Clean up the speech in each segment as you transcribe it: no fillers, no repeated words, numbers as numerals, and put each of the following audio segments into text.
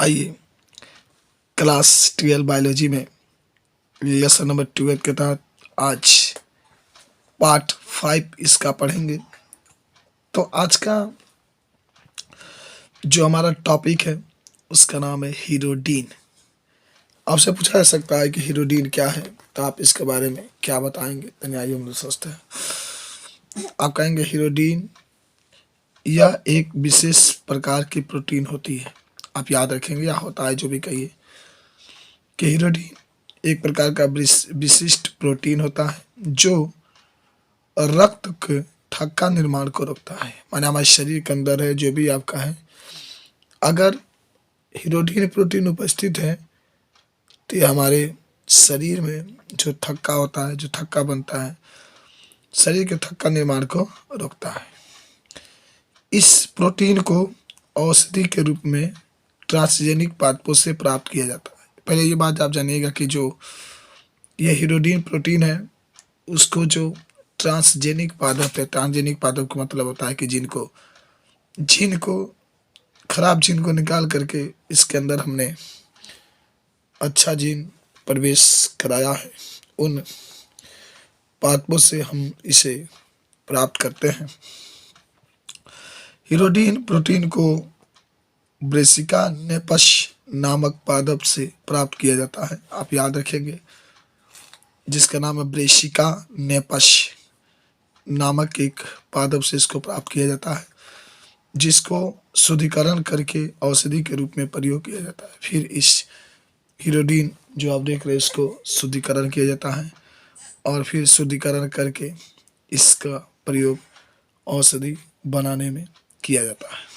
आइए class 12 biology में lesson number 12 के तहत आज पार्ट 5 इसका पढ़ेंगे। तो आज का जो हमारा टॉपिक है उसका नाम है हीरोडीन। आपसे पूछा जा सकता है कि हीरोडीन क्या है, तो आप इसके बारे में क्या बताएंगे? तो आइए हम लोग सोचते हैं। आप कहेंगे हीरोडीन यह एक विशेष प्रकार की प्रोटीन होती है। आप याद रखेंगे, या होता है जो भी कहिए, कि हीरोडीन एक प्रकार का विशिष्ट प्रोटीन होता है जो रक्त के थक्का निर्माण को रोकता है। माने हमारे शरीर के अंदर है जो भी आपका है, अगर हीरोडीन प्रोटीन उपस्थित है तो ये हमारे शरीर में जो थक्का होता है, जो थक्का बनता है, शरीर के थक्का निर्माण को रोकता है। इस प्रोटीन को औषधि के रूप में ट्रांसजेनिक पादपों से प्राप्त किया जाता है। पहले ये बात आप जानिएगा कि जो ये हीरोडीन प्रोटीन है उसको जो ट्रांसजेनिक पादप है, ट्रांसजेनिक पादप का मतलब होता है कि जिनको खराब जीन को निकाल करके इसके अंदर हमने अच्छा जीन प्रवेश कराया है, उन पादपों से हम इसे प्राप्त करते हैं। हीरोडीन प्रोटीन को ब्रेसिका नेपस नामक पादप से प्राप्त किया जाता है। आप याद रखेंगे, जिसका नाम है ब्रेसिका नेपस नामक एक पादप से इसको प्राप्त किया जाता है, जिसको शुद्धिकरण करके औषधि के रूप में प्रयोग किया जाता है। फिर इस हीरोडीन जो आप देख रहे हैं इसको शुद्धिकरण किया जाता है और फिर शुद्धिकरण करके इसका प्रयोग औषधि बनाने में किया जाता है।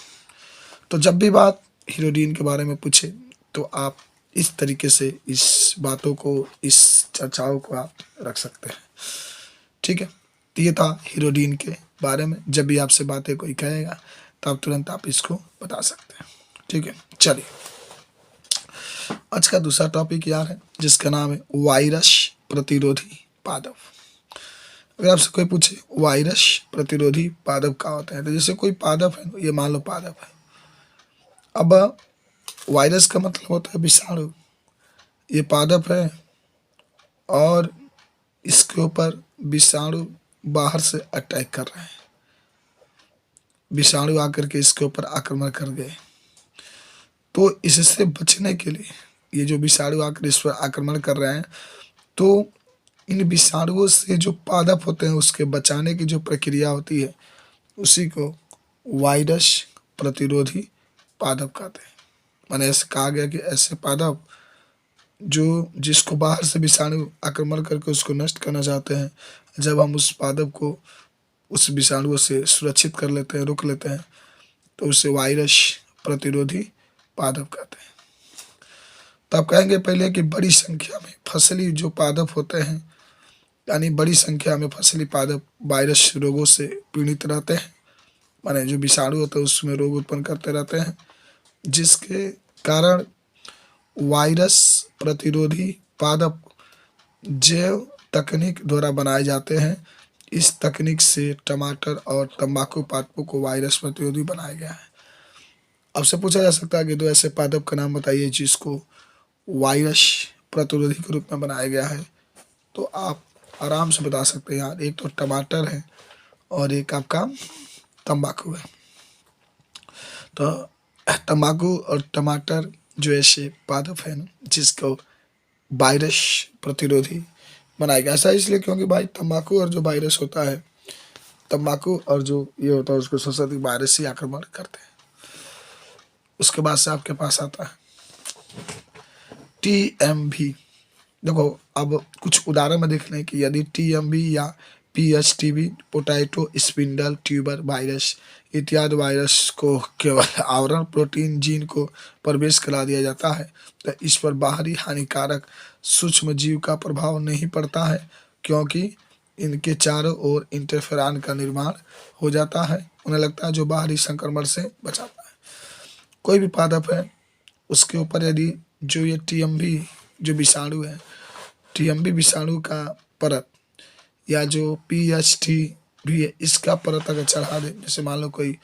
तो जब भी बात हीरोडीन के बारे में पूछे तो आप इस तरीके से इस बातों को, इस चर्चाओं को आप रख सकते हैं। ठीक है, तो ये था हीरोडीन के बारे में। जब भी आपसे बातें कोई कहेगा तो आप तुरंत आप इसको बता सकते हैं। ठीक है, चलिए आज का दूसरा टॉपिक यार है जिसका नाम है वायरस प्रतिरोधी पादप। अगर आपसे कोई पूछे वायरस प्रतिरोधी पादप क्या होता है, तो जैसे कोई पादप है, ये मान लो पादप है। अब वायरस का मतलब होता है विषाणु। ये पादप है और इसके ऊपर विषाणु बाहर से अटैक कर रहे हैं, विषाणु आकर के इसके ऊपर आक्रमण कर गए। तो इससे बचने के लिए, ये जो विषाणु आकर इस पर आक्रमण कर रहे हैं, तो इन विषाणुओं से जो पादप होते हैं उसके बचाने की जो प्रक्रिया होती है उसी को वायरस प्रतिरोधी पादप कहते हैं। माने ऐसे कहा गया कि ऐसे पादप जो जिसको बाहर से विषाणु आक्रमण करके उसको नष्ट करना चाहते हैं, जब हम उस पादप को उस विषाणुओं से सुरक्षित कर लेते हैं, रोक लेते हैं, तो उसे वायरस प्रतिरोधी पादप कहते हैं। तो आप कहेंगे पहले कि बड़ी संख्या में फसली जो पादप होते हैं, यानी बड़ी संख्या में फसली पादप वायरस रोगों से पीड़ित रहते हैं। माने जो विषाणु होते हैं उसमें रोग उत्पन्न करते रहते हैं, जिसके कारण वायरस प्रतिरोधी पादप जैव तकनीक द्वारा बनाए जाते हैं। इस तकनीक से टमाटर और तंबाकू पादपों को वायरस प्रतिरोधी बनाया गया है। आपसे पूछा जा सकता है कि दो ऐसे पादप का नाम बताइए जिसको वायरस प्रतिरोधी के रूप में बनाया गया है। तो आप आराम से बता सकते हैं यार, एक तो टमाटर है और एक आपका तंबाकू है। तो तंबाकू और टमाटर जो ऐसे पादप है ना जिसको वायरस प्रतिरोधी बनाया गया। ऐसा इसलिए क्योंकि भाई तंबाकू और जो वायरस होता है, तंबाकू और जो ये होता है उसको सबसे अधिक वायरस ही आक्रमण करते हैं। उसके बाद से आपके पास आता है TMV। देखो अब कुछ उदाहरण में देख लें कि यदि TMV या PHTV potato spindle tuber virus इत्यादि वायरस को केवल आवरण प्रोटीन जीन को प्रवेश करा दिया जाता है तो इस पर बाहरी हानिकारक सूक्ष्म जीव का प्रभाव नहीं पड़ता है, क्योंकि इनके चारों ओर इंटरफेरॉन का निर्माण हो जाता है। उन्हें लगता है जो बाहरी संक्रमण से बचाता है। कोई भी पादप है उसके ऊपर यदि जो ये TMV जो विषाणु है, TMV विषाणु का परत या जो PHTV है इसका परत अगर चढ़ा दे, जैसे मान लो कोई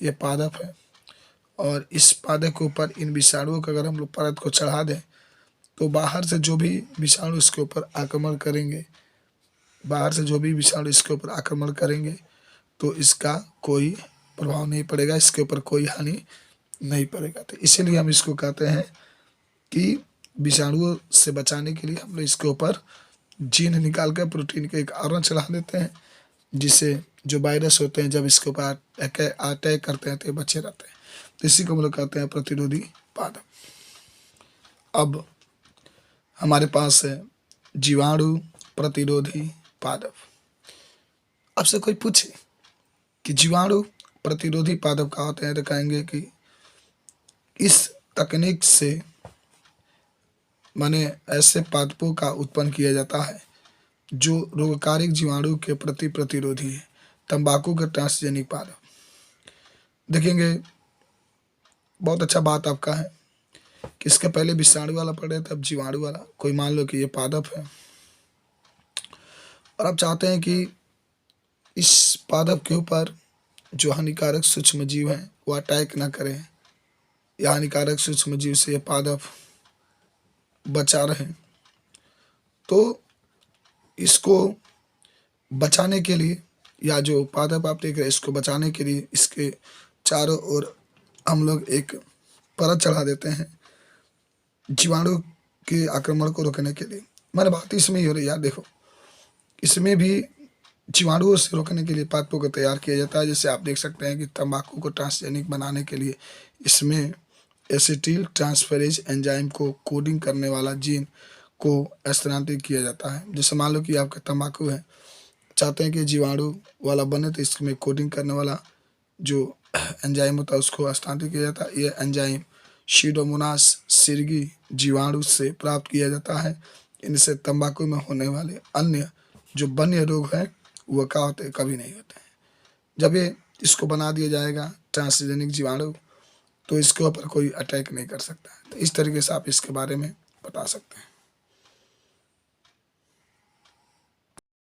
ये पादप है और इस पादप के ऊपर इन विषाणुओं का अगर हम लोग परत को चढ़ा दें तो बाहर से जो भी विषाणु इसके ऊपर आक्रमण करेंगे, बाहर से जो भी विषाणु इसके ऊपर आक्रमण करेंगे तो इसका कोई प्रभाव नहीं पड़ेगा, इसके ऊपर कोई हानि नहीं पड़ेगा। तो इसीलिए हम इसको कहते हैं कि विषाणुओं से बचाने के लिए हम लोग इसके ऊपर जीन निकाल कर प्रोटीन के एक आवरण चढ़ा देते हैं, जिससे जो वायरस होते हैं जब इसके ऊपर अटैक करते हैं तो ये बचे रहते हैं। तो इसी को हम लोग कहते हैं प्रतिरोधी पादप। अब हमारे पास है जीवाणु प्रतिरोधी पादप। आपसे कोई पूछे कि जीवाणु प्रतिरोधी पादप क्या होते हैं तो कहेंगे कि इस तकनीक से माने ऐसे पादपों का उत्पन्न किया जाता है जो रोगकारक जीवाणु के प्रति प्रतिरोधी है। तंबाकू के ट्रांसजेनिक पादप देखेंगे, बहुत अच्छा बात आपका है कि इसके पहले विषाणु वाला पढ़े थे, अब जीवाणु वाला। कोई मान लो कि ये पादप है और आप चाहते हैं कि इस पादप के ऊपर जो हानिकारक सूक्ष्म जीव हैं वो अटैक ना करें या हानिकारक सूक्ष्म जीव से ये पादप बचा रहे, तो इसको बचाने के लिए या जो पादप आप देख रहे हैं इसको बचाने के लिए इसके चारों ओर हम लोग एक परत चढ़ा देते हैं जीवाणु के आक्रमण को रोकने के लिए। मेरी बात इसमें ही हो रही है यार, देखो इसमें भी जीवाणुओं से रोकने के लिए पादपों को तैयार किया जाता है। जैसे आप देख सकते हैं कि तंबाकू को ट्रांसजेनिक बनाने के लिए इसमें एसिटिल ट्रांसफेरेज एंजाइम को कोडिंग करने वाला जीन को स्थानांतरित किया जाता है। जैसे मान लो कि आपका तंबाकू है, चाहते हैं कि जीवाणु वाला बने तो इसमें कोडिंग करने वाला जो एंजाइम होता है उसको स्थानांतरित किया जाता है। ये एंजाइम सीडोमोनास सिरगी जीवाणु से प्राप्त किया जाता है। इनसे तंबाकू में होने वाले अन्य जो वन्य रोग हैं वो क्या होते हैं, कभी नहीं होते हैं। जब ये इसको बना दिया जाएगा ट्रांसजेनिक जीवाणु तो इसके ऊपर कोई अटैक नहीं कर सकता है। तो इस तरीके से आप इसके बारे में बता सकते हैं।